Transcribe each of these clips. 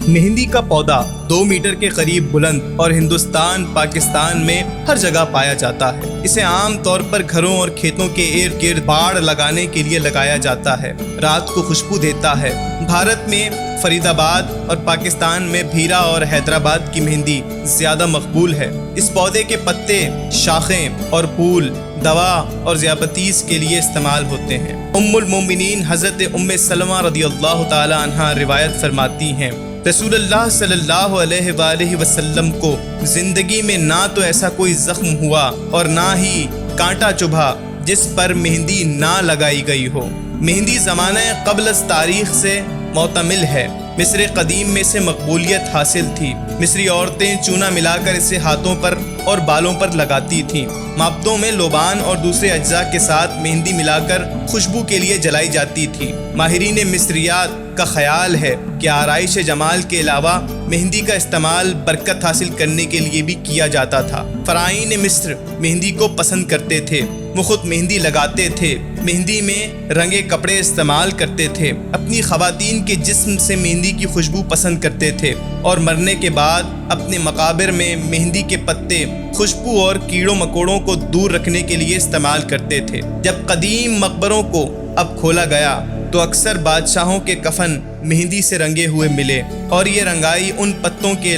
मेहंदी का पौधा 2 मीटर के करीब बुलंद और हिंदुस्तान पाकिस्तान में हर जगह पाया जाता है। इसे आम तौर पर घरों और खेतों के इर्द गिर्द बाड़ लगाने के लिए लगाया जाता है। रात को खुशबू देता है। भारत में फरीदाबाद और पाकिस्तान में भीरा और हैदराबाद की मेहंदी ज़्यादा मकबूल है। इस पौधे के पत्ते, शाखें और फूल दवा और ज़ियाबतीस के लिए इस्तेमाल होते हैं। उम्मुल मोमिनीन हज़रत उम्मे सलमा रज़ियल्लाहु ताला अन्हा रिवायत फरमाती हैं, रसूलुल्लाह सल्लल्लाहु अलैहि वसल्लम को ज़िंदगी में ना तो ऐसा कोई ज़ख्म हुआ और ना ही कांटा चुभा जिस पर मेहंदी ना लगाई गई हो। मेहंदी ज़माने क़ब्ल तारीख़ से मोतमिल है। मिस्र कदीम में से मकबूलियत हासिल थी। मिस्री औरतें चूना मिलाकर इसे हाथों पर और बालों पर लगाती थीं। माबदों में लोबान और दूसरे अज्जा के साथ मेहंदी मिलाकर खुशबू के लिए जलाई जाती थी। माहिरीन मिस्रियात का ख्याल है कि आराइश जमाल के अलावा मेहंदी का इस्तेमाल बरकत हासिल करने के लिए भी किया जाता था। फ़राईन मिस्र मेहंदी को पसंद करते थे। वो खुद मेहंदी लगाते थे। मेहंदी में रंगे कपड़े इस्तेमाल करते थे। अपनी ख़वातीन के जिस्म से मेहंदी की खुशबू पसंद करते थे और मरने के बाद अपने मकाबिर में मेहंदी के पत्ते खुशबू और कीड़ों मकोड़ों को दूर रखने के लिए इस्तेमाल करते थे। जब कदीम मकबरों को अब खोला गया तो अक्सर बादशाहों के कफन मेहंदी से रंगे हुए मिले और ये रंगाई उन पत्तों के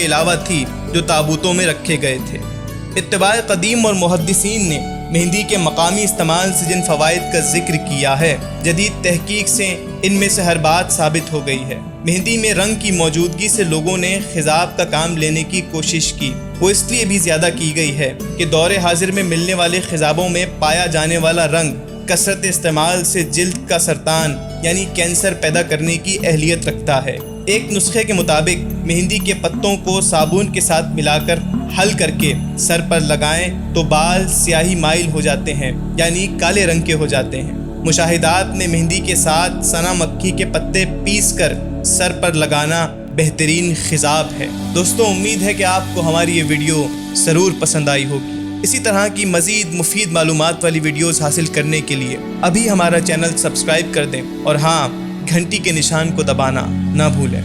अलावा थी जो ताबूतों में रखे गए थे। इत्तिबाए कदीम और मुहद्दिसीन ने मेहंदी के मकामी इस्तेमाल से जिन फ़वाइद का जिक्र किया है, जदीद तहकीक से इनमें से हर बात साबित हो गई है। मेहंदी में रंग की मौजूदगी से लोगों ने खिजाब का काम लेने की कोशिश की। वो इसलिए भी ज़्यादा की गई है कि दौरे हाजिर में मिलने वाले खिजाबों में पाया जाने वाला रंग कसरत इस्तेमाल से जिल्द का सरतान यानी कैंसर पैदा करने की अहलियत रखता है। एक नुस्खे के मुताबिक मेहंदी के पत्तों को साबुन के साथ मिलाकर हल करके सर पर लगाएं तो बाल स्याही माइल हो जाते हैं यानी काले रंग के हो जाते हैं। मुशाहिदात में मेहंदी के साथ सना मक्खी के पत्ते पीस कर सर पर लगाना बेहतरीन खिजाब है। दोस्तों, उम्मीद है कि आपको हमारी ये वीडियो ज़रूर पसंद आई होगी। इसी तरह की मज़ीद मुफीद मालूमात वाली वीडियोस हासिल करने के लिए अभी हमारा चैनल सब्सक्राइब कर दें और हाँ, घंटी के निशान को दबाना ना भूलें।